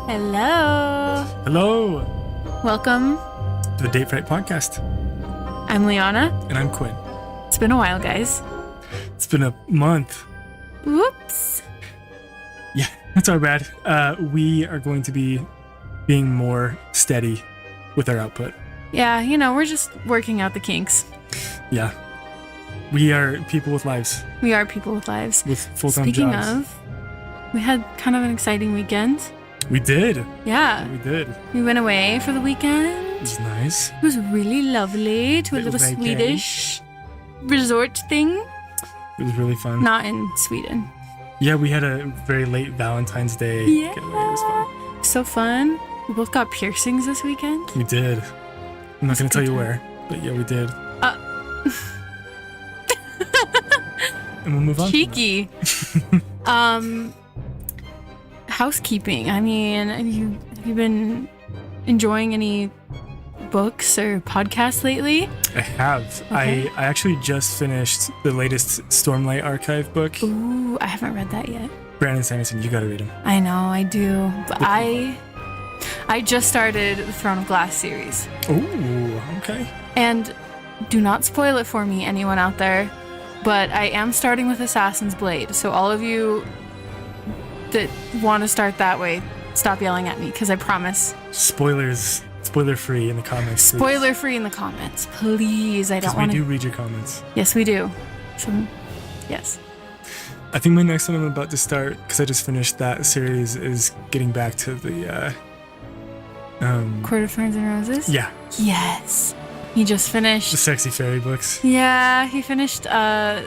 Hello. Hello. Welcome To the Date Fright Podcast. I'm Leonna. And I'm Quinn. It's been a while, guys. It's been a month. Whoops. Yeah, that's our bad. We are going to be being more steady with our output. Yeah, we're just working out the kinks. Yeah. We are people with lives. We are people with lives. With full-time Speaking jobs. of, we had kind of an exciting weekend. We did. Yeah. We did. We went away for the weekend. It was nice. It was really lovely to a little Little vacay. Swedish resort thing. It was really fun. Not in Sweden. Yeah, we had a very late Valentine's Day Yeah. getaway. It was fun. So fun. We both got piercings this weekend. We did. I'm not going to tell you where, but yeah, we did. And we'll move on. Cheeky. Housekeeping. I mean, have you been enjoying any books or podcasts lately? I have. Okay. I actually just finished the latest Stormlight Archive book. Ooh, I haven't read that yet. Brandon Sanderson, you gotta read him. I know, I do. But I just started the Throne of Glass series. Ooh, okay. And do not spoil it for me, anyone out there. But I am starting with Assassin's Blade. So all of you that want to start that way, stop yelling at me, because I promise. Spoiler free in the comments. Spoiler free in the comments, please. I don't want We to. do read your comments. Yes, we do. So, yes. I think my next one I'm about to start, because I just finished that series, is getting back to the Court of Thorns and Roses? yeah, Yes. He just finished. the sexy fairy books. Yeah, he finished, oh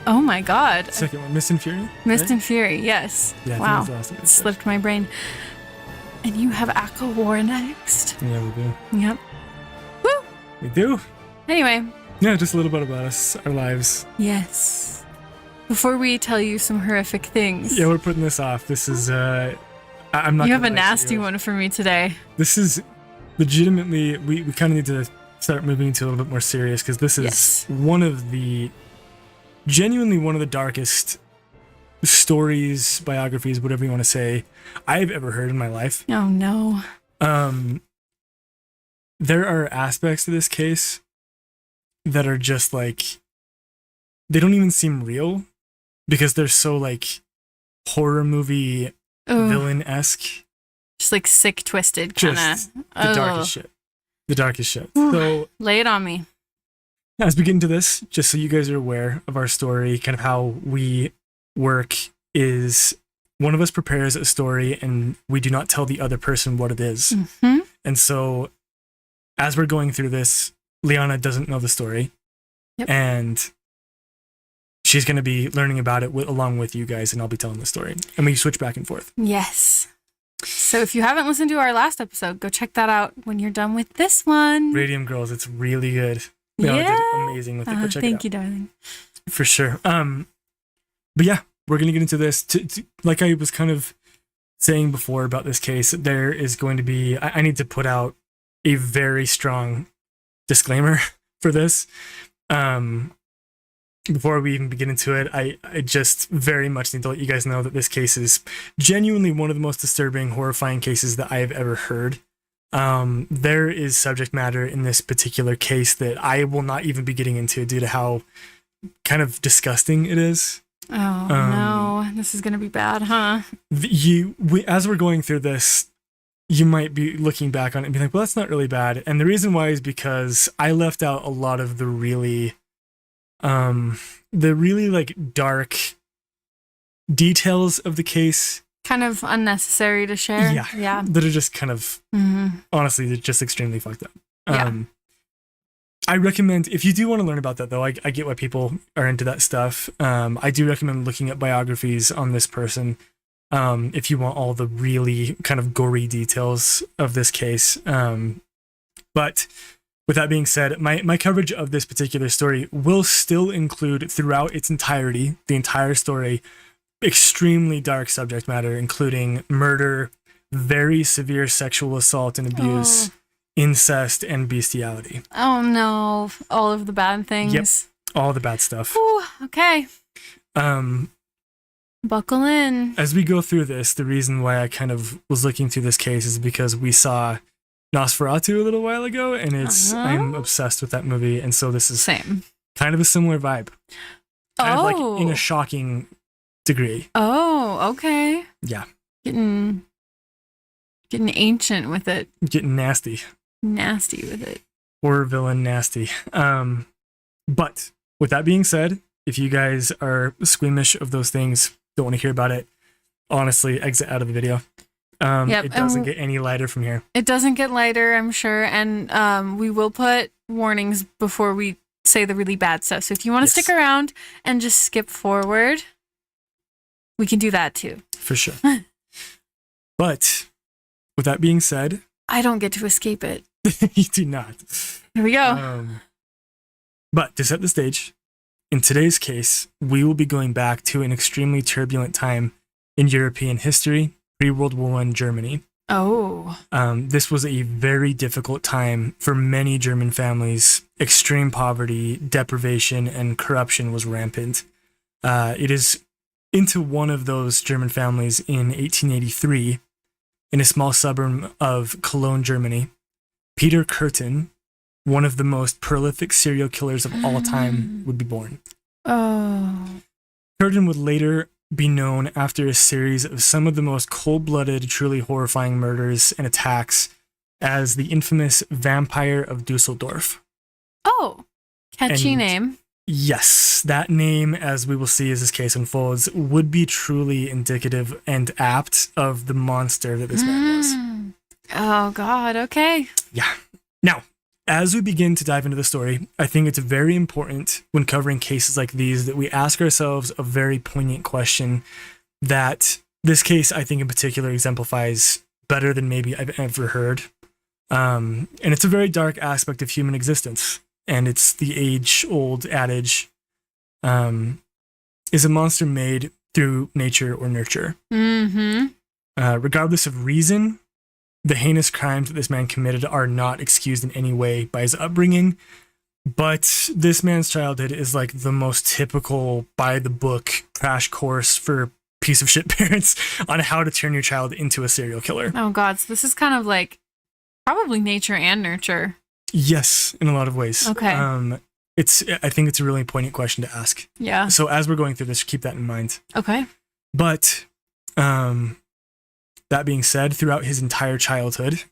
my god. Second one, Mist and Fury. Mist right? and Fury, yes. Yeah, I think wow. that's the last one I It slipped my brain. And you have Aqua War next. Yeah, we do. Yep. Woo! We do. Anyway, Yeah, just a little bit about us, our lives. yes. Before we tell you some horrific things, Yeah, we're putting this off. This is I'm not. you have gonna a lie to nasty you. one for me today. This is legitimately, we kind of need to start moving into a little bit more serious, because this is Yes. genuinely one of the darkest stories, biographies, whatever you want to say, I've ever heard in my life. Oh no. There are aspects to this case that are just like, they don't even seem real, because they're so like horror movie Ugh. villain-esque. Just like sick, twisted kind Just of. the darkest shit. The darkest shit. So Lay it on me. as we get into this, just so you guys are aware of our story, kind of how we work is one of us prepares a story and we do not tell the other person what it is. Hmm. And so as we're going through this, Leonna doesn't know the story. Yep. And she's going to be learning about it along with you guys, and I'll be telling the story. And we switch back and forth. Yes. So if you haven't listened to our last episode, go check that out when you're done with this one. Radium Girls, it's really good. Leonna Yeah. did amazing with it. Go check it out. Thank you, darling. For sure. But yeah, we're going to get into this. Like I was kind of saying before about this case, there is going to be, I need to put out a very strong disclaimer for this. Before we even begin into it, I just very much need to let you guys know that this case is genuinely one of the most disturbing, horrifying cases that I have ever heard. There is subject matter in this particular case that I will not even be getting into due to how kind of disgusting it is. Oh, no. This is going to be bad, huh? As we're going through this, you might be looking back on it and be like, well, that's not really bad. And the reason why is because I left out a lot of the really like dark details of the case. Kind of unnecessary to share. Yeah. That are just kind of, honestly, they're just extremely fucked up. Yeah. I recommend, if you do want to learn about that though, I get why people are into that stuff. I do recommend looking at biographies on this person. If you want all the really kind of gory details of this case. But with that being said, my coverage of this particular story will still include throughout its entirety, the entire story, extremely dark subject matter, including murder, very severe sexual assault and abuse, incest, and bestiality. Oh no, all of the bad things. Yep, all the bad stuff. Ooh, okay. Buckle in. As we go through this, the reason why I kind of was looking through this case is because we saw Nosferatu a little while ago, and I'm obsessed with that movie, and so this is Same. kind of a similar vibe. Kind of like in a shocking degree. Oh, okay. Yeah. Getting ancient with it. Getting nasty. Nasty with it. Horror villain nasty. But with that being said, if you guys are squeamish of those things, don't want to hear about it, honestly, exit out of the video. It doesn't get any lighter from here. It doesn't get lighter, I'm sure. And we will put warnings before we say the really bad stuff. So if you want to stick around and just skip forward, we can do that too. For sure. But with that being said, I don't get to escape it. You do not. Here we go. But to set the stage, in today's case, we will be going back to an extremely turbulent time in European history, pre-World War I Germany. Oh. This was a very difficult time for many German families. Extreme poverty, deprivation, and corruption was rampant. It is into one of those German families in 1883, in a small suburb of Cologne, Germany. Peter Kurten, one of the most prolific serial killers of all time, would be born. Oh. Kürten would later be known after a series of some of the most cold-blooded, truly horrifying murders and attacks as the infamous Vampire of Dusseldorf. Oh, catchy name. Yes, that name, as we will see as this case unfolds, would be truly indicative and apt of the monster that this man was. Oh, God, okay. Yeah. Now, as we begin to dive into the story, I think it's very important when covering cases like these that we ask ourselves a very poignant question that this case, I think in particular, exemplifies better than maybe I've ever heard. And it's a very dark aspect of human existence. And it's the age-old adage, is a monster made through nature or nurture? Mm-hmm. Regardless of reason, the heinous crimes that this man committed are not excused in any way by his upbringing, but this man's childhood is like the most typical by-the-book crash course for piece of shit parents on how to turn your child into a serial killer. Oh, God, so this is kind of like probably nature and nurture. Yes, in a lot of ways. Okay. I think it's a really poignant question to ask. Yeah. So as we're going through this, keep that in mind. Okay. But that being said, throughout his entire childhood,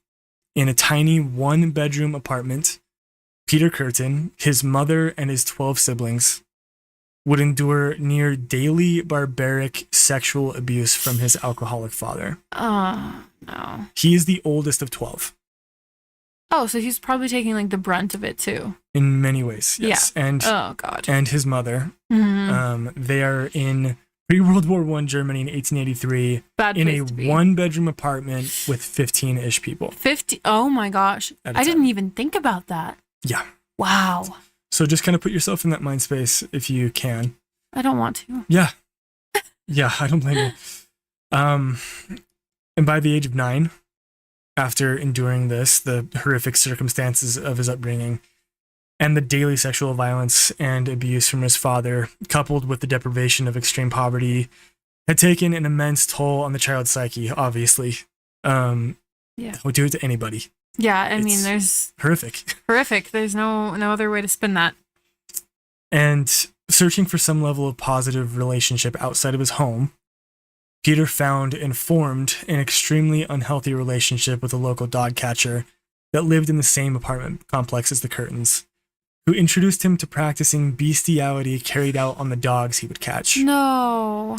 in a tiny one-bedroom apartment, Peter Kurten, his mother, and his 12 siblings would endure near daily barbaric sexual abuse from his alcoholic father. Oh, no. He is the oldest of 12. Oh, so he's probably taking like the brunt of it too. In many ways, yes. Yeah. And oh, God. And his mother. Mm-hmm. They are in pre-World War I Germany in 1883 in a one-bedroom apartment with 15-ish people. 50? Oh my gosh. I didn't even think about that. Yeah. Wow. So just kind of put yourself in that mind space if you can. I don't want to. Yeah. Yeah, I don't blame you. And by the age of 9, after enduring this, the horrific circumstances of his upbringing, and the daily sexual violence and abuse from his father, coupled with the deprivation of extreme poverty, had taken an immense toll on the child's psyche, obviously. Yeah. Would do it to anybody. Yeah, I mean, there's... Horrific. Horrific. There's no other way to spin that. And searching for some level of positive relationship outside of his home, Peter found and formed an extremely unhealthy relationship with a local dog catcher that lived in the same apartment complex as the Kürtens, who introduced him to practicing bestiality carried out on the dogs he would catch. No.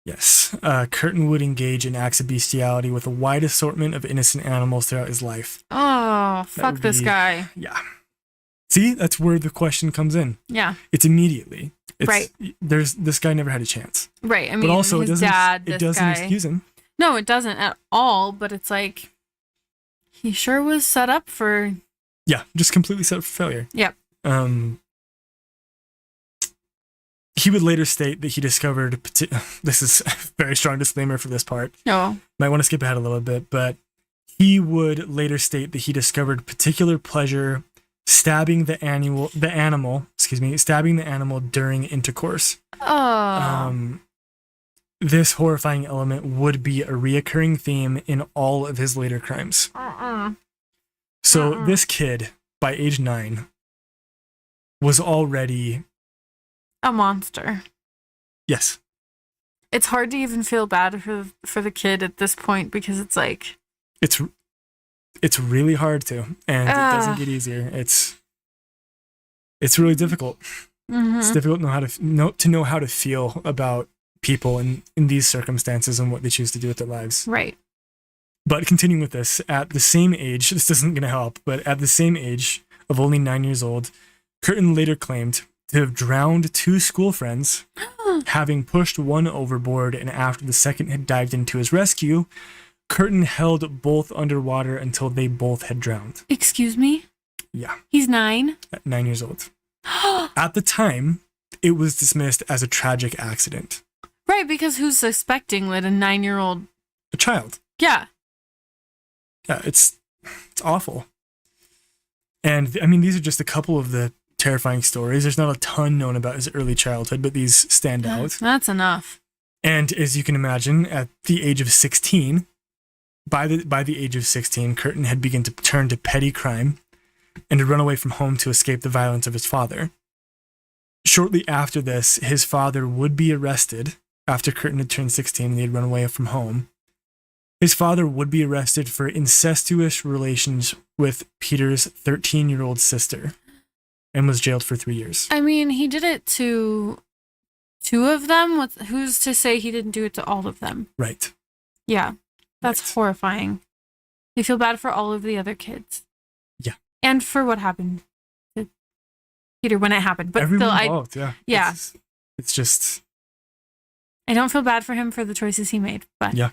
Yes. Kürten would engage in acts of bestiality with a wide assortment of innocent animals throughout his life. Oh, fuck this guy. Yeah. See, that's where the question comes in. Yeah. It's immediately. Right. This guy never had a chance. Right. I mean, but also, his dad, it doesn't excuse him. No, it doesn't at all, but it's like, he sure was set up for... Yeah, just completely set up for failure. Yep. He would later state that he discovered... This is a very strong disclaimer for this part. No. Might want to skip ahead a little bit, but he would later state that he discovered particular pleasure stabbing the animal during intercourse. Oh. this horrifying element would be a reoccurring theme in all of his later crimes. So this kid, by age 9, was already... a monster. Yes. It's hard to even feel bad for the kid at this point because it's like... It's really hard to, and it doesn't get easier. It's really difficult. It's difficult to know how to feel about people in these circumstances and what they choose to do with their lives. Right. But continuing with this, at the same age, this isn't going to help, but at the same age of only 9 years old, Kürten later claimed to have drowned 2 school friends, having pushed one overboard, and after the second had dived into his rescue, Kürten held both underwater until they both had drowned. Excuse me? Yeah. He's 9? At 9 years old. At the time, it was dismissed as a tragic accident. Right, because who's suspecting that a 9-year-old... A child. Yeah. Yeah, it's awful. And, I mean, these are just a couple of the terrifying stories. There's not a ton known about his early childhood, but these stand out. That's enough. And as you can imagine, at the age of 16, by the age of 16, Kürten had begun to turn to petty crime and to run away from home to escape the violence of his father. Shortly after this, his father would be arrested after Kürten had turned 16 and he had run away from home. His father would be arrested for incestuous relations with Peter's 13-year-old sister and was jailed for 3 years. I mean, he did it to 2 of them. Who's to say he didn't do it to all of them? Right. Yeah. That's horrifying. I feel bad for all of the other kids. Yeah. And for what happened to Peter when it happened. But everyone still, involved, yeah. Yeah. It's just... I don't feel bad for him for the choices he made, but... Yeah.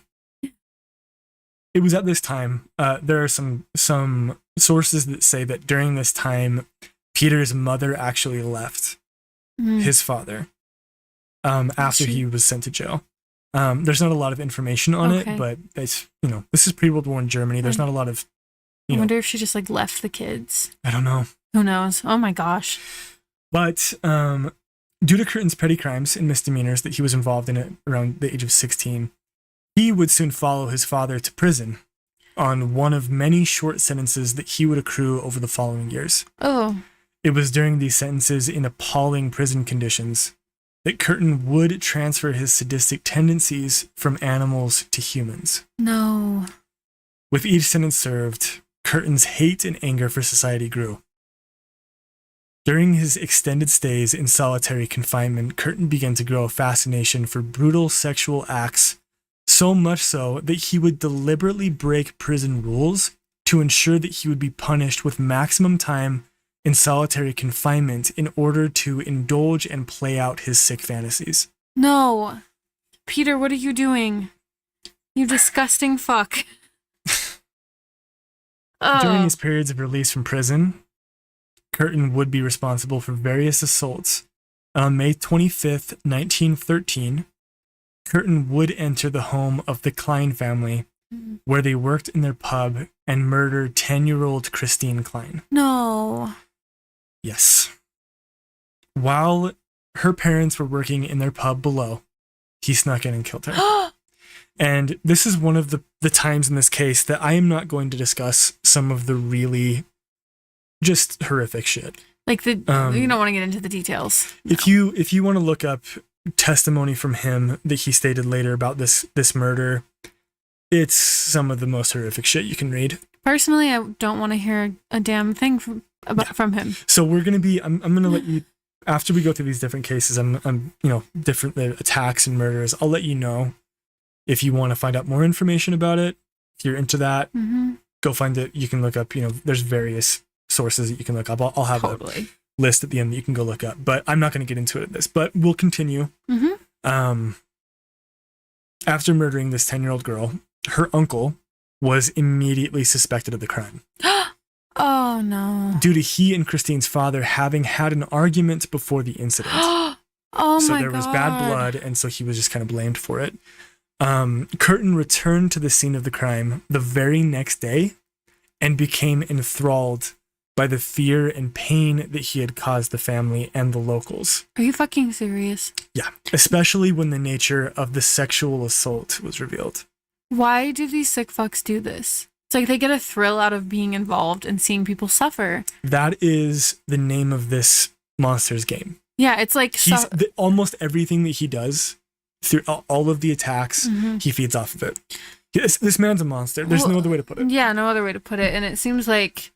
It was at this time, there are some sources that say that during this time, Peter's mother actually left his father after he was sent to jail. There's not a lot of information on it, but it's, this is pre-World War in Germany. There's not a lot of, I wonder if she just like left the kids. I don't know. Who knows? Oh my gosh. But due to Kürten's petty crimes and misdemeanors that he was involved in at around the age of 16, he would soon follow his father to prison on one of many short sentences that he would accrue over the following years. Oh. It was during these sentences in appalling prison conditions that Kürten would transfer his sadistic tendencies from animals to humans. No. With each sentence served, Kürten's hate and anger for society grew. During his extended stays in solitary confinement, Kürten began to grow a fascination for brutal sexual acts, so much so that he would deliberately break prison rules to ensure that he would be punished with maximum time in solitary confinement in order to indulge and play out his sick fantasies. No. Peter, what are you doing? You disgusting fuck. During his periods of release from prison, Kürten would be responsible for various assaults. On May 25th, 1913, Kürten would enter the home of the Klein family, where they worked in their pub, and murdered 10-year-old Christine Klein. No. Yes. While her parents were working in their pub below, he snuck in and killed her. And this is one of the times in this case that I am not going to discuss some of the really just horrific shit. Like you don't want to get into the details. No. If you want to look up testimony from him that he stated later about this murder, it's some of the most horrific shit you can read. Personally, I don't want to hear a damn thing from him. So I'm gonna let you, after we go through these different cases, different attacks and murders, I'll let you know if you want to find out more information about it. If you're into that, go find it. You can look up, there's various sources that you can look up. I'll have a list at the end that you can go look up, but I'm not going to get into it at this, but we'll continue. After murdering this 10-year-old girl, her uncle was immediately suspected of the crime. Oh no. Due to he and Christine's father having had an argument before the incident. Oh my god. So there was bad blood, and so he was just kind of blamed for it. Kürten returned to the scene of the crime the very next day and became enthralled by the fear and pain that he had caused the family and the locals. Are you fucking serious? Yeah, especially when the nature of the sexual assault was revealed. Why do these sick fucks do this? It's like they get a thrill out of being involved and seeing people suffer. That is the name of this monster's game. Yeah, it's like... almost everything that he does, through all of the attacks, he feeds off of it. This man's a monster. There's no other way to put it. Yeah, no other way to put it. And it seems like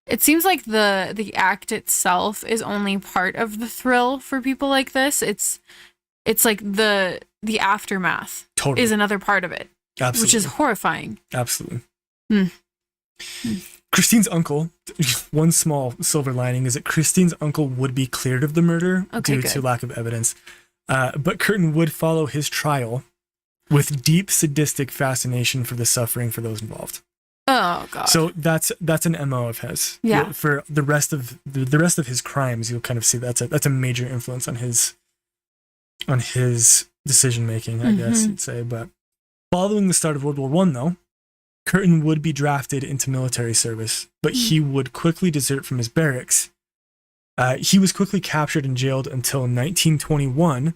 the act itself is only part of the thrill for people like this. It's like the aftermath is another part of it. Absolutely. Which is horrifying. Absolutely. Christine's uncle, one small silver lining is that Christine's uncle would be cleared of the murder due to lack of evidence. But Kürten would follow his trial with deep sadistic fascination for the suffering for those involved. Oh God! So that's an MO of his. Yeah. For the rest of his crimes, you'll kind of see that's a major influence on his decision making, I guess you'd say. But following the start of World War I, though, Kürten would be drafted into military service, but he would quickly desert from his barracks. He was quickly captured and jailed until 1921,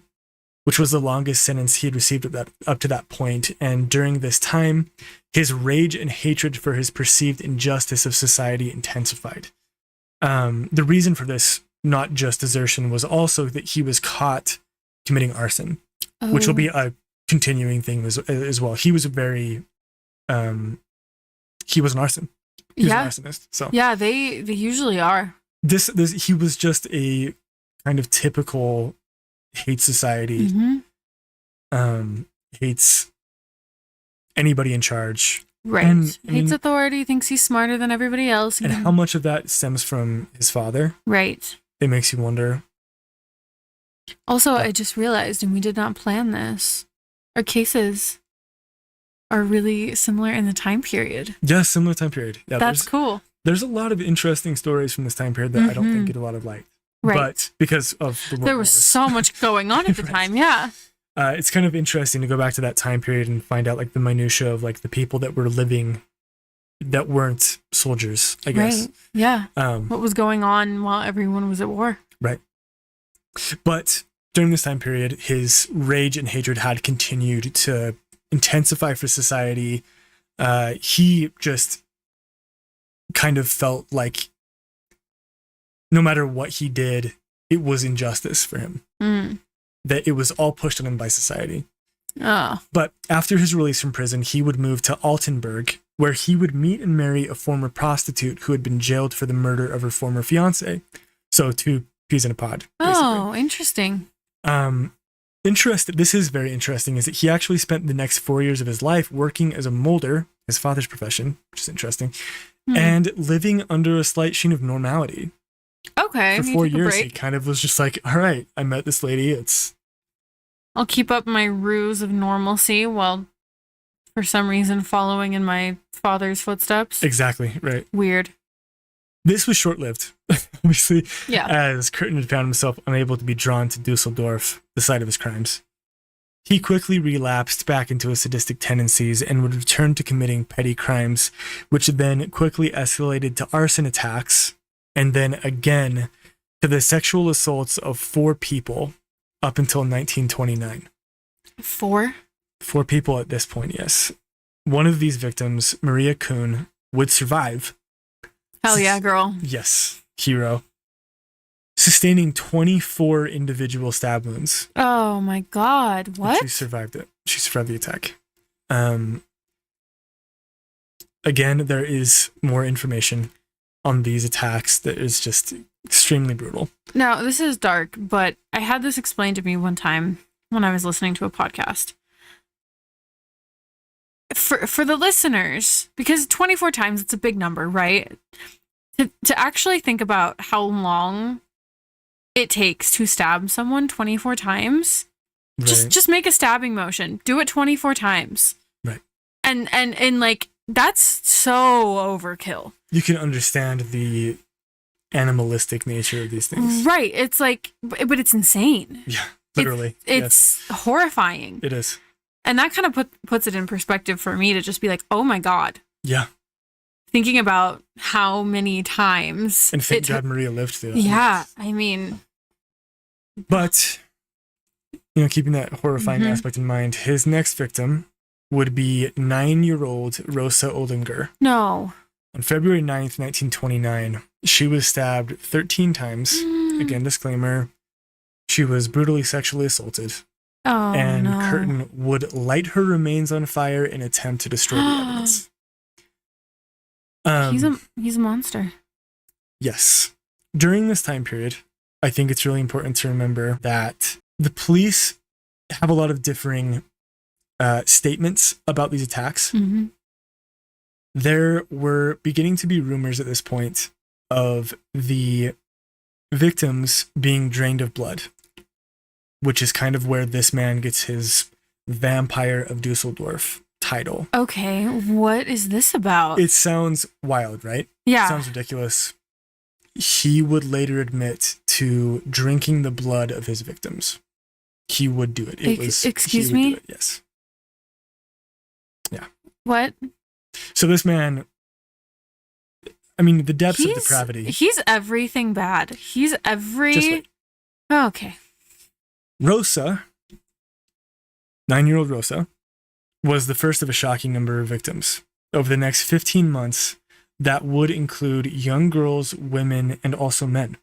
which was the longest sentence he had received up to that point. And during this time, his rage and hatred for his perceived injustice of society intensified. The reason for this, not just desertion, was also that he was caught committing arson, which will be a continuing thing as well. He was he was an arson. He was an arsonist. So yeah, they usually are. This he was just a kind of typical hate society. Hates anybody in charge. Right. And, hates authority, thinks he's smarter than everybody else. And how much of that stems from his father? Right. It makes you wonder. Also, I just realized, and we did not plan this, our cases are really similar in the time period. Yeah, similar time period. Yeah, that's cool. There's a lot of interesting stories from this time period that I don't think get a lot of light. Right. But because of the there was so much going on at the time, yeah. It's kind of interesting to go back to that time period and find out like the minutia of like the people that were living that weren't soldiers, I guess. Right. Yeah. What was going on while everyone was at war. Right. But during this time period, his rage and hatred had continued to intensify for society. He just kind of felt like no matter what he did, it was injustice for him. That it was all pushed on him by society. But after his release from prison, he would move to Altenburg, where he would meet and marry a former prostitute who had been jailed for the murder of her former fiance. So 2 peas in a pod. Basically. Oh, interesting. This is very interesting, is that he actually spent the next 4 years of his life working as a molder, his father's profession, which is interesting, and living under a slight sheen of normality. Okay. For 4 years, he kind of was just like, all right, I met this lady. I'll keep up my ruse of normalcy while, for some reason, following in my father's footsteps. Exactly, right. Weird. This was short-lived, obviously, yeah. As Kürten had found himself unable to be drawn to Dusseldorf, the site of his crimes. He quickly relapsed back into his sadistic tendencies and would return to committing petty crimes, which then quickly escalated to arson attacks, and then again to the sexual assaults of 4 people up until 1929. 4? 4 people at this point, yes. One of these victims, Maria Kuhn, would survive. Hell yeah, girl. Yes, hero. Sustaining 24 individual stab wounds. Oh my God, what? She survived it. She survived the attack. Again, there is more information on these attacks that is just extremely brutal. Now, this is dark, but I had this explained to me one time when I was listening to a podcast. For the listeners, because 24 times, it's a big number, right? To actually think about how long it takes to stab someone 24 times, Right. just make a stabbing motion. Do it 24 times. Right. And like, that's so overkill. You can understand the animalistic nature of these things. Right. It's like, but it's insane. Yeah, literally. It's horrifying. It is. And that kind of puts it in perspective for me to just be like, oh my God. Yeah. thinking about how many times. And thank God Maria lived through that. Yeah, I mean. But, keeping that horrifying aspect in mind, his next victim would be 9-year-old Rosa Oldinger. No. On February 9th, 1929, she was stabbed 13 times. Again, disclaimer, she was brutally sexually assaulted. Oh, and no. Kürten would light her remains on fire in an attempt to destroy the evidence. He's a monster. Yes. During this time period, I think it's really important to remember that the police have a lot of differing statements about these attacks. Mm-hmm. There were beginning to be rumors at this point of the victims being drained of blood, which is kind of where this man gets his Vampire of Dusseldorf title. Okay, what is this about? It sounds wild, right? Yeah. It sounds ridiculous. He would later admit to drinking the blood of his victims. He would do it. Excuse me? Yes. Yeah. What? So this man, the depths of depravity. He's everything bad. He's Just wait. Oh, okay. Rosa, 9-year-old Rosa, was the first of a shocking number of victims. Over the next 15 months, that would include young girls, women, and also men.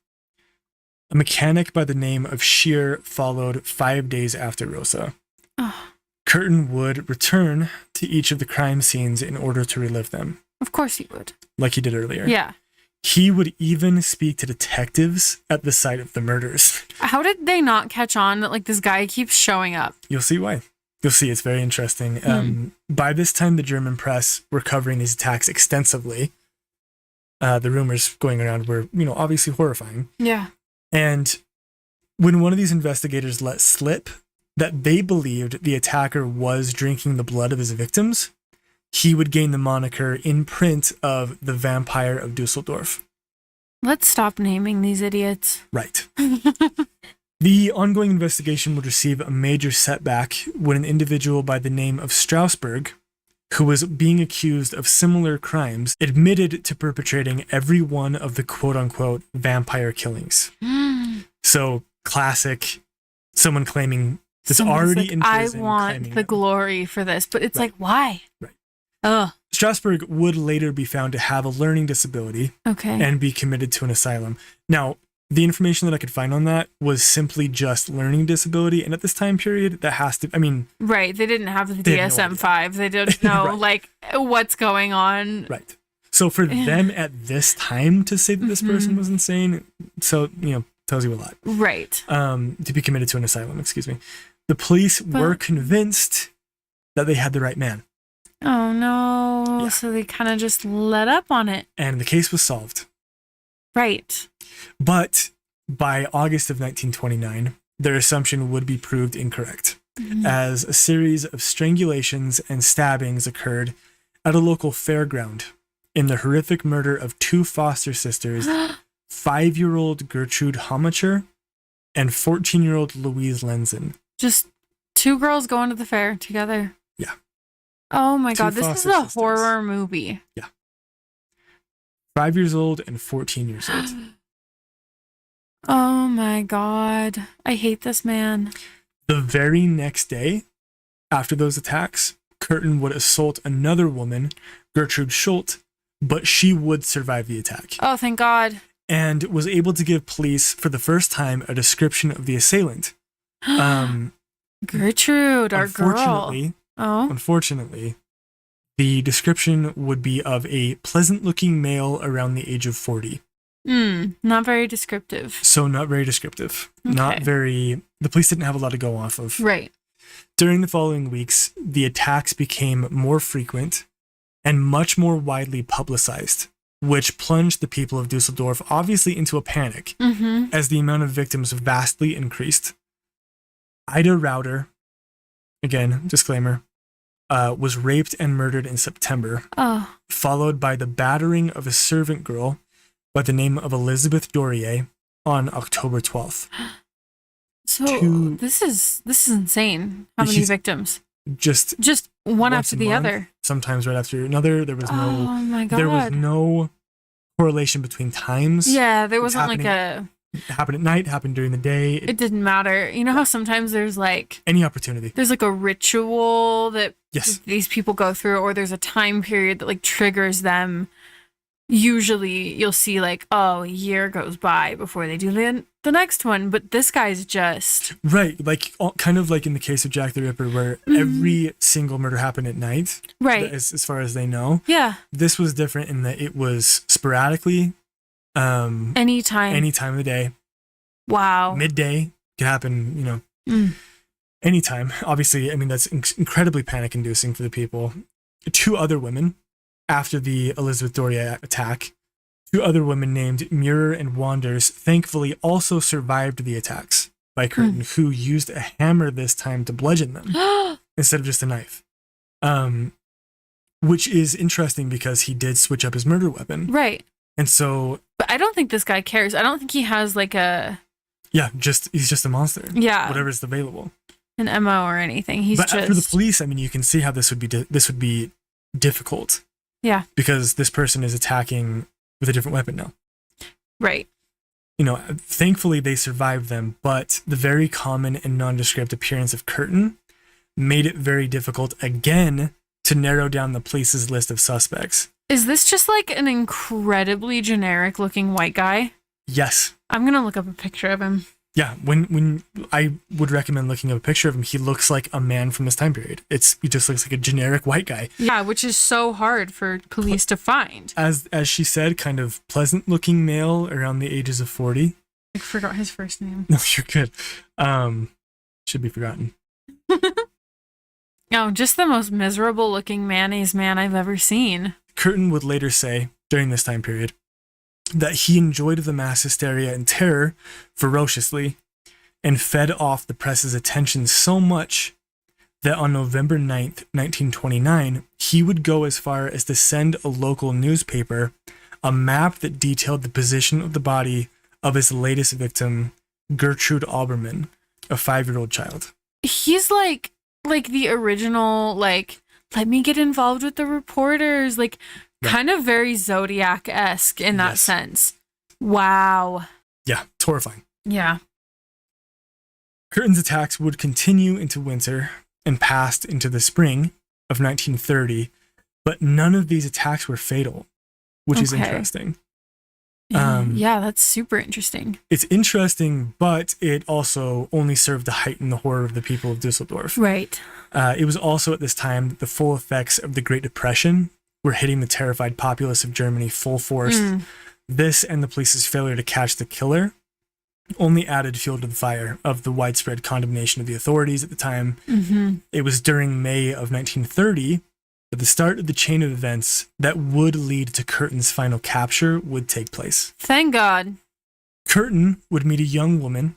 A mechanic by the name of Shear followed 5 days after Rosa. Oh. Kürten would return to each of the crime scenes in order to relive them. Of course he would. Like he did earlier. Yeah. He would even speak to detectives at the site of the murders. How did they not catch on that this guy keeps showing up? You'll see why. You'll see, it's very interesting. By this time, the German press were covering these attacks extensively. The rumors going around were, obviously horrifying. Yeah. And when one of these investigators let slip that they believed the attacker was drinking the blood of his victims, he would gain the moniker in print of the Vampire of Dusseldorf. Let's stop naming these idiots. Right. The ongoing investigation would receive a major setback when an individual by the name of Strasberg, who was being accused of similar crimes, admitted to perpetrating every one of the quote-unquote vampire killings. So, classic, someone claiming that's already in prison. I want the glory for this, but it's why? Right. Ugh. Strasberg would later be found to have a learning disability and be committed to an asylum. Now, the information that I could find on that was simply just learning disability, and at this time period, that has to, Right, they didn't have the DSM-5. They didn't know, what's going on. Right. So for them at this time to say that this person was insane, so, tells you a lot. Right. To be committed to an asylum, excuse me. The police were convinced that they had the right man. Oh, no. Yeah. So they kind of just let up on it. And the case was solved. Right. But by August of 1929, their assumption would be proved incorrect, as a series of strangulations and stabbings occurred at a local fairground in the horrific murder of 2 foster sisters, 5-year-old Gertrude Homacher and 14-year-old Louise Lenzen. Just 2 girls going to the fair together. Yeah. Oh my God, this is a sisters. horror movie. Yeah. 5 years old and 14 years old. Oh my God. I hate this man. The very next day, after those attacks, Kürten would assault another woman, Gertrude Schult, but she would survive the attack. Oh, thank God. And was able to give police, for the first time, a description of the assailant. Gertrude, our girl. Unfortunately, the description would be of a pleasant-looking male around the age of 40. Not very descriptive. So not very descriptive. Okay. The police didn't have a lot to go off of. Right. During the following weeks, the attacks became more frequent and much more widely publicized, which plunged the people of Dusseldorf obviously into a panic as the amount of victims vastly increased. Ida Rauter, again, disclaimer, was raped and murdered in September, followed by the battering of a servant girl by the name of Elizabeth Dorier on October 12th. So this is insane. How many victims? just one once after a the month, other. sometimes right after another. There was Oh no my god. there was no correlation between times. Yeah, there It was wasn't like It happened at night, happened during the day. it didn't matter. You know how sometimes there's like Any opportunity. there's like a ritual that Yes. these people go through, or there's a time period that like triggers them. Usually you'll see like, oh, a year goes by before they do the next one, but this guy's just Right, like kind of like in the case of Jack the Ripper, where every single murder happened at night, right. as far as they know. Yeah. This was different in that it was sporadically, any Anytime. time of the day, Wow. midday could happen, anytime. Obviously, I mean that's incredibly panic-inducing for the people. 2 other women, after the Elizabeth Doria attack, 2 other women named Muir and Wanders thankfully also survived the attacks by Kürten, who used a hammer this time to bludgeon them instead of just a knife. Which is interesting because he did switch up his murder weapon. Right. And so... But I don't think this guy cares. I don't think he has like a... Yeah, he's just a monster. Yeah. Whatever's available. An MO or anything. He's but just... for the police, I mean, you can see how this would be difficult. Yeah. Because this person is attacking with a different weapon now. Right. Thankfully they survived them, but the very common and nondescript appearance of Kürten made it very difficult again to narrow down the police's list of suspects. Is this just like an incredibly generic looking white guy? Yes. I'm going to look up a picture of him. Yeah, when I would recommend looking up a picture of him, he looks like a man from this time period. He just looks like a generic white guy. Yeah, which is so hard for police to find. As she said, kind of pleasant looking male around the ages of 40. I forgot his first name. No, you're good. Should be forgotten. Oh, just the most miserable looking mayonnaise man I've ever seen. Kürten would later say, during this time period, that he enjoyed the mass hysteria and terror ferociously and fed off the press's attention so much that on November 9th, 1929, he would go as far as to send a local newspaper a map that detailed the position of the body of his latest victim, Gertrude Alberman, a 5-year-old child. He's like the original, like, let me get involved with the reporters, like, kind of very Zodiac-esque in that sense. Wow. Yeah, it's horrifying. Yeah. Kürten's attacks would continue into winter and passed into the spring of 1930, but none of these attacks were fatal, which is interesting. Yeah, that's super interesting. It's interesting, but it also only served to heighten the horror of the people of Dusseldorf. Right. It was also at this time that the full effects of the Great Depression were hitting the terrified populace of Germany full force. This and the police's failure to catch the killer only added fuel to the fire of the widespread condemnation of the authorities at the time. It was during May of 1930 that the start of the chain of events that would lead to Kürten's final capture would take place. Thank God. Kürten would meet a young woman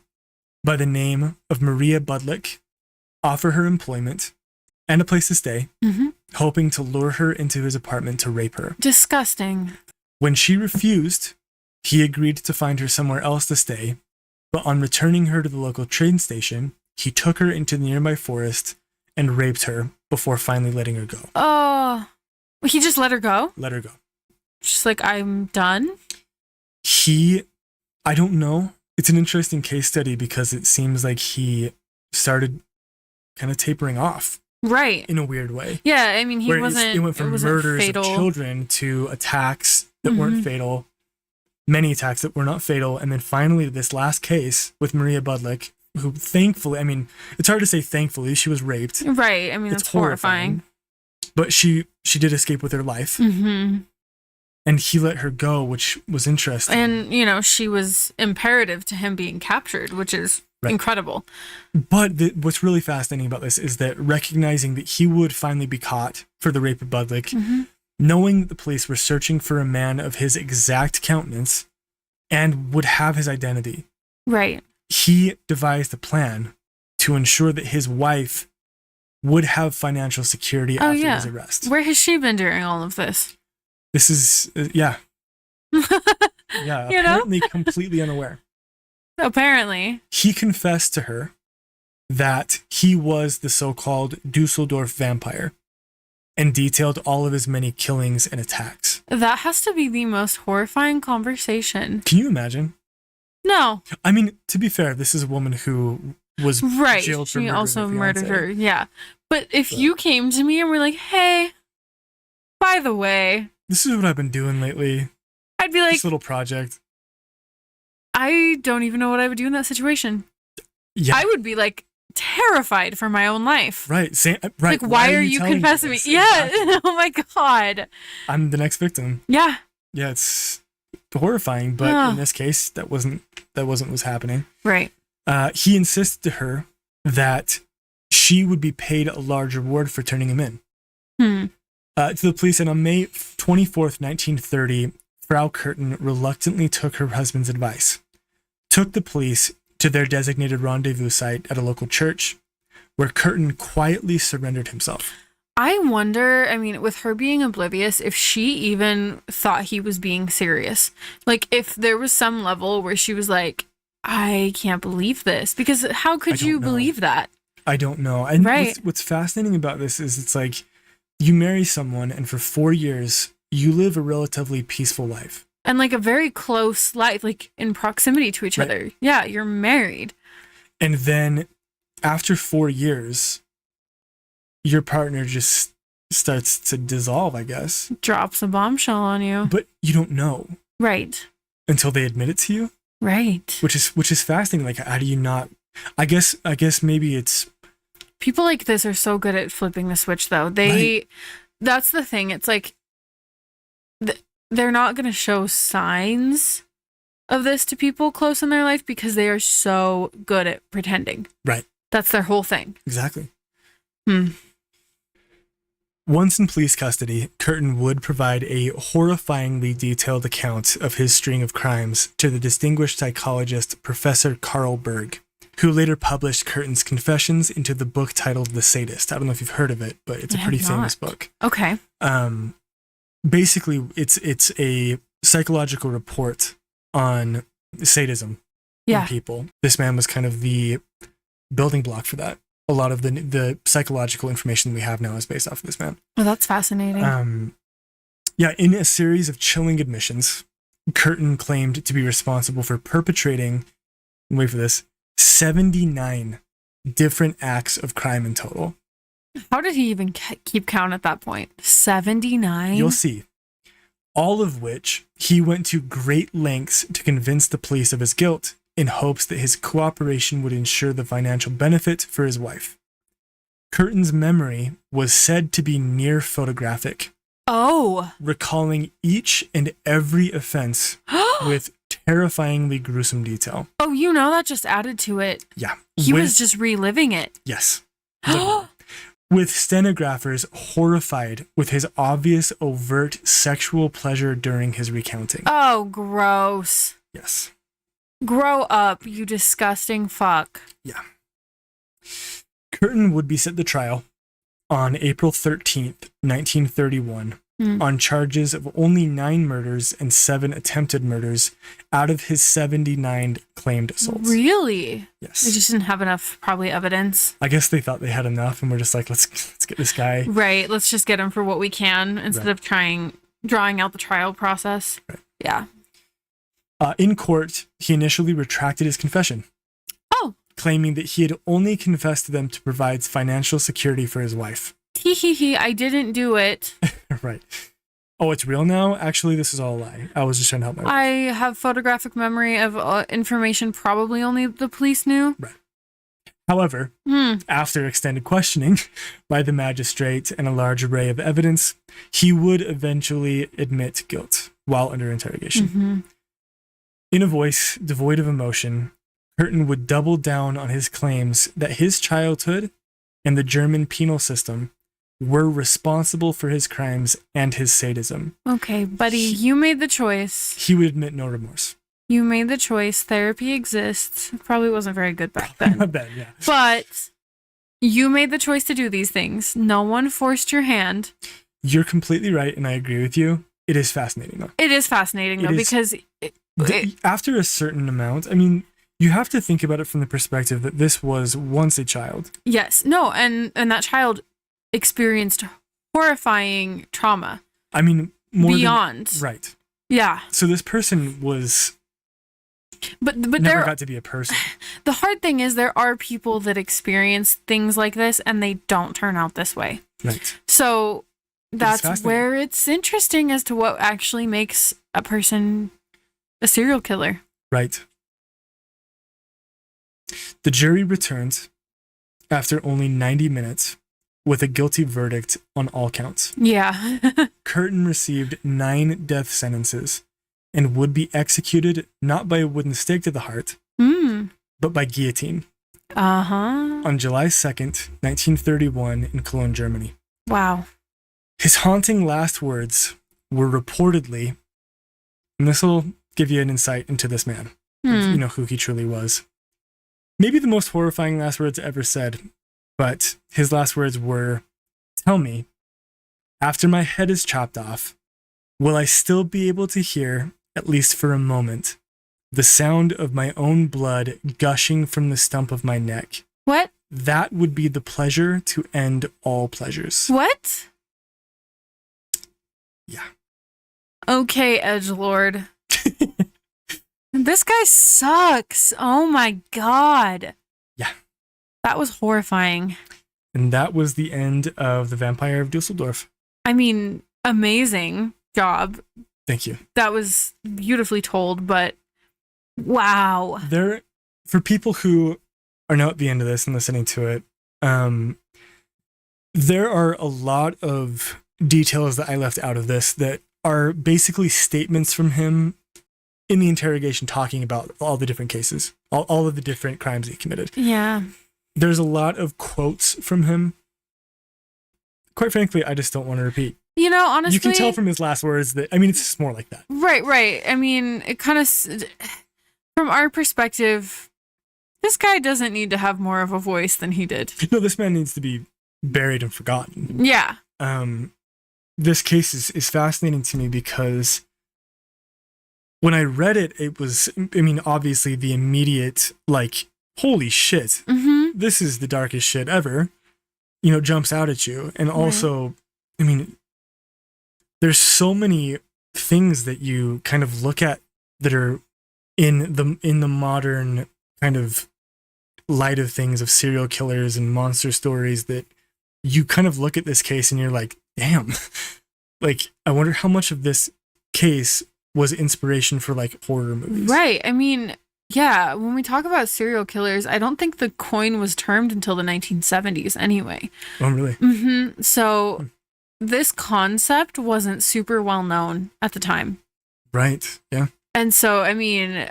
by the name of Maria Budlick, offer her employment and a place to stay, hoping to lure her into his apartment to rape her. Disgusting. When she refused, he agreed to find her somewhere else to stay, but on returning her to the local train station, he took her into the nearby forest and raped her before finally letting her go. Oh, he just let her go? Let her go. Just like, I'm done? I don't know. It's an interesting case study because it seems like he started kind of tapering off. Right. In a weird way. Yeah, I mean, it went from murders fatal. of children to attacks that weren't fatal, many attacks that were not fatal, and then finally this last case with Maria Budlick, who thankfully, I mean, it's hard to say thankfully, she was raped. Right, I mean, it's horrifying. But she did escape with her life. And he let her go, which was interesting. And, she was imperative to him being captured, which is incredible. But what's really fascinating about this is that recognizing that he would finally be caught for the rape of Budlick, knowing that the police were searching for a man of his exact countenance and would have his identity. Right. He devised a plan to ensure that his wife would have financial security after his arrest. Where has she been during all of this? This is, yeah, apparently completely unaware. Apparently. He confessed to her that he was the so-called Dusseldorf vampire and detailed all of his many killings and attacks. That has to be the most horrifying conversation. Can you imagine? No. I mean, to be fair, this is a woman who was jailed for She also murdered her. fiancé. Yeah. But if you came to me and were like, hey, by the way, This is what I've been doing lately. I'd be like, This little project. I don't even know what I would do in that situation. Yeah. I would be like terrified for my own life. Right. Right. Like, why are you telling confessing me? this? Yeah. Exactly. Oh my God. I'm the next victim. Yeah. Yeah, it's horrifying, but Ugh. in this case, that wasn't what's happening. Right. He insisted to her that she would be paid a large reward for turning him in. To the police, and on May 24th, 1930, Frau Kürten reluctantly took her husband's advice, took the police to their designated rendezvous site at a local church, where Kürten quietly surrendered himself. I wonder, I mean, with her being oblivious, if she even thought he was being serious. Like, if there was some level where she was like, I can't believe this. Because how could you believe that? I don't know. And Right. what's fascinating about this is it's like you marry someone and for 4 years, you live a relatively peaceful life. And like a very close life, like in proximity to each Right. other. Yeah, you're married. And then after 4 years, your partner just starts to dissolve, I guess. Drops a bombshell on you. But you don't know Right. until they admit it to you, Right. which is fascinating. Like, how do you not? I guess maybe it's People like this are so good at flipping the switch, though. That's the thing. It's like they're not going to show signs of this to people close in their life because they are so good at pretending. right. That's their whole thing. Exactly. Hmm. Once in police custody, Kürten would provide a horrifyingly detailed account of his string of crimes to the distinguished psychologist Professor Carl Berg, who later published Kürten's confessions into the book titled The Sadist. I don't know if you've heard of it, but it's a I pretty have famous not. book. Okay. Basically, it's a psychological report on sadism Yeah. in people. This man was kind of the building block for that. A lot of the psychological information we have now is based off of this man. Well, that's fascinating. In a series of chilling admissions, Kürten claimed to be responsible for perpetrating, wait for this, 79 different acts of crime in total. How did he even keep count at that point? 79? You'll see. All of which he went to great lengths to convince the police of his guilt in hopes that his cooperation would ensure the financial benefit for his wife. Kürten's memory was said to be near photographic, Oh. recalling each and every offense with terrifyingly gruesome detail. Oh, you know, that just added to it. Yeah. He was just reliving it. Yes. Literally. With stenographers horrified with his obvious overt sexual pleasure during his recounting. Oh, gross. Yes. Grow up, you disgusting fuck. Yeah. Kürten would be set to trial on April 13th, 1931, on charges of only 9 murders and 7 attempted murders out of his 79 claimed assaults. Really? Yes. They just didn't have enough, probably, evidence. I guess they thought they had enough and we're just like, let's get this guy. Right. Let's just get him for what we can instead of drawing out the trial process. Right. Yeah. In court, he initially retracted his confession. Oh. Claiming that he had only confessed to them to provide financial security for his wife. Hee, I didn't do it. Right. Oh, it's real now? Actually, this is all a lie. I was just trying to help my wife. I have photographic memory of information probably only the police knew. Right. However, after extended questioning by the magistrate and a large array of evidence, he would eventually admit guilt while under interrogation. Mm-hmm. In a voice devoid of emotion, Kürten would double down on his claims that his childhood and the German penal system were responsible for his crimes and his sadism. Okay, buddy, you made the choice. He would admit no remorse. You made the choice. Therapy exists. Probably wasn't very good back then. Not bad, yeah. But you made the choice to do these things. No one forced your hand. You're completely right, and I agree with you. It is fascinating, though. It is fascinating, though, because... After a certain amount, I mean, You have to think about it from the perspective that this was once a child. Yes. No, and that child experienced horrifying trauma. I mean, more beyond. Right. Yeah. So this person was but never got to be a person. The hard thing is there are people that experience things like this and they don't turn out this way. Right. So that's where it's interesting as to what actually makes a person a serial killer. Right. The jury returned after only 90 minutes with a guilty verdict on all counts. Yeah. Kürten received 9 death sentences and would be executed not by a wooden stake to the heart, but by guillotine. On July 2nd, 1931 in Cologne, Germany. Wow. His haunting last words were reportedly, and this will give you an insight into this man, you know, who he truly was. Maybe the most horrifying last words ever said, but his last words were, "Tell me, after my head is chopped off, will I still be able to hear, at least for a moment, the sound of my own blood gushing from the stump of my neck? What? That would be the pleasure to end all pleasures." What? Yeah. Okay, edgelord. This guy sucks. Oh my god. Yeah. That was horrifying. And that was the end of The Vampire of Dusseldorf. I mean, amazing job. Thank you. That was beautifully told, but wow. For people who are now at the end of this and listening to it, there are a lot of details that I left out of this that are basically statements from him in the interrogation talking about all the different cases, all of the different crimes he committed. Yeah. There's a lot of quotes from him. Quite frankly, I just don't want to repeat. You know, honestly, you can tell from his last words that, I mean, it's just more like that. Right. I mean, it kind of, from our perspective, this guy doesn't need to have more of a voice than he did. No, this man needs to be buried and forgotten. Yeah. This case is fascinating to me because when I read it, it was, I mean, obviously the immediate, like, holy shit, this is the darkest shit ever, you know, jumps out at you. And also, I mean, there's so many things that you kind of look at that are in the modern kind of light of things of serial killers and monster stories that you kind of look at this case and you're like, damn, like, I wonder how much of this case was inspiration for like horror movies. Right. I mean, yeah, when we talk about serial killers, I don't think the coin was termed until the 1970s anyway. Oh, really? So this concept wasn't super well known at the time. Right. Yeah. And so, I mean,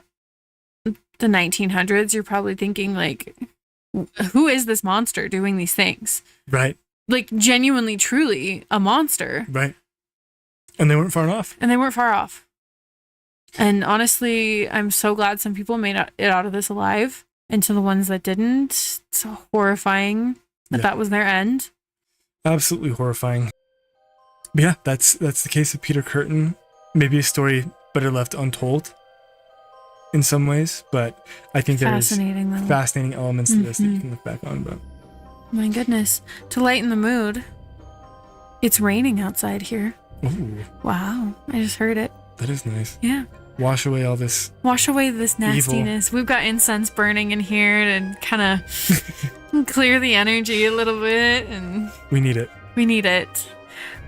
the 1900s, you're probably thinking like, who is this monster doing these things? Right. Like genuinely, truly a monster. Right. And they weren't far off. And honestly, I'm so glad some people made it out of this alive. And to the ones that didn't, it's so horrifying that was their end. Absolutely horrifying. But yeah, that's the case of Peter Kurten. Maybe a story better left untold in some ways, but I think there's fascinating elements to this that you can look back on. But my goodness, to lighten the mood, it's raining outside here. Ooh. Wow, I just heard it. That is nice. Yeah. Wash away this nastiness. We've got incense burning in here to kind of clear the energy a little bit, and we need it.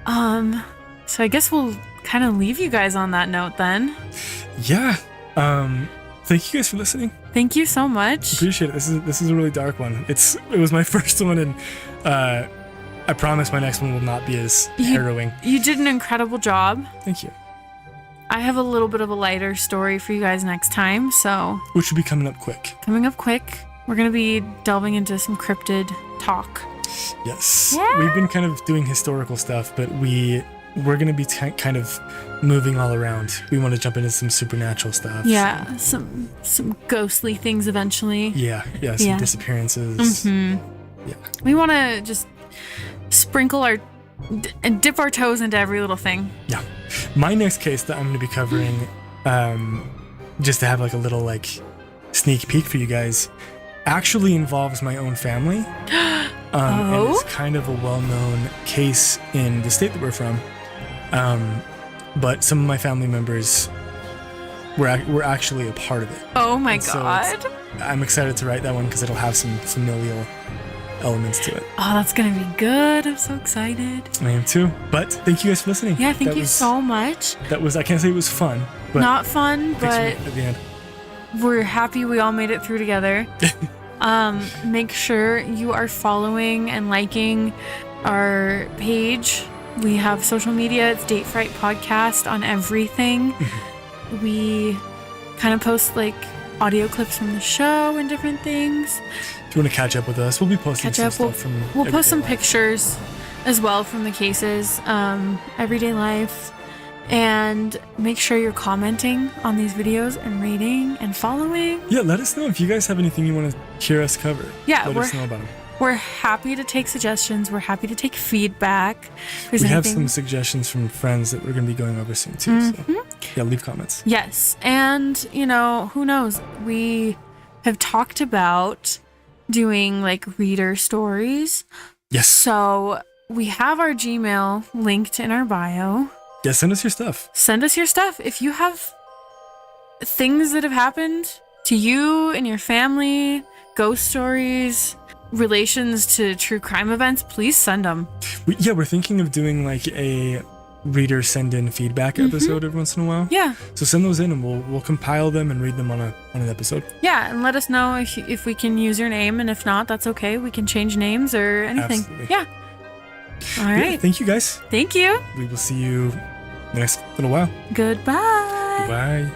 So I guess we'll kind of leave you guys on that note then. Yeah. Thank you guys for listening. Thank you so much. Appreciate it. This is a really dark one. It was my first one, and I promise my next one will not be as harrowing. You did an incredible job. Thank you. I have a little bit of a lighter story for you guys next time, so... Which will be coming up quick. We're going to be delving into some cryptid talk. Yes. Yeah. We've been kind of doing historical stuff, but we're going to be kind of moving all around. We want to jump into some supernatural stuff. Yeah, some ghostly things eventually. Yeah, some disappearances. Yeah. We want to just sprinkle and dip our toes into every little thing. Yeah. My next case that I'm going to be covering, just to have like a little like sneak peek for you guys actually involves my own family. And it's kind of a well-known case in the state that we're from. But some of my family members were actually a part of it. Oh my So god. I'm excited to write that one because it'll have some familial elements to it. Oh, that's gonna be good. I'm so excited. I am too. But thank you guys for listening. Yeah, thank you so much. That was, I can't say it was fun, but Not fun, but at the end. we're happy we all made it through together. Make sure you are following and liking our page. We have social media. It's Date Fright Podcast on everything. We kind of post like audio clips from the show and different things. If you want to catch up with us, we'll be posting some stuff from We'll post some everyday life. pictures as well from the cases, everyday life. And make sure you're commenting on these videos and rating and following. Yeah, let us know if you guys have anything you want to hear us cover. Yeah, let us know about them. We're happy to take suggestions. We're happy to take feedback. If there's We have anything- some suggestions from friends that we're going to be going over soon too. So yeah, leave comments. Yes, and who knows? We have talked about doing like reader stories. Yes. So we have our Gmail linked in our bio. Yeah, send us your stuff. Send us your stuff. If you have things that have happened to you and your family, ghost stories, relations to true crime events, please send them. We're thinking of doing like a reader send-in feedback episode every once in a while. Yeah. So send those in and we'll compile them and read them on an episode. Yeah, and let us know if we can use your name, and if not, that's okay. We can change names or anything. Absolutely. Yeah. All right. Yeah, thank you guys. Thank you. We will see you the next little while. Goodbye. Bye.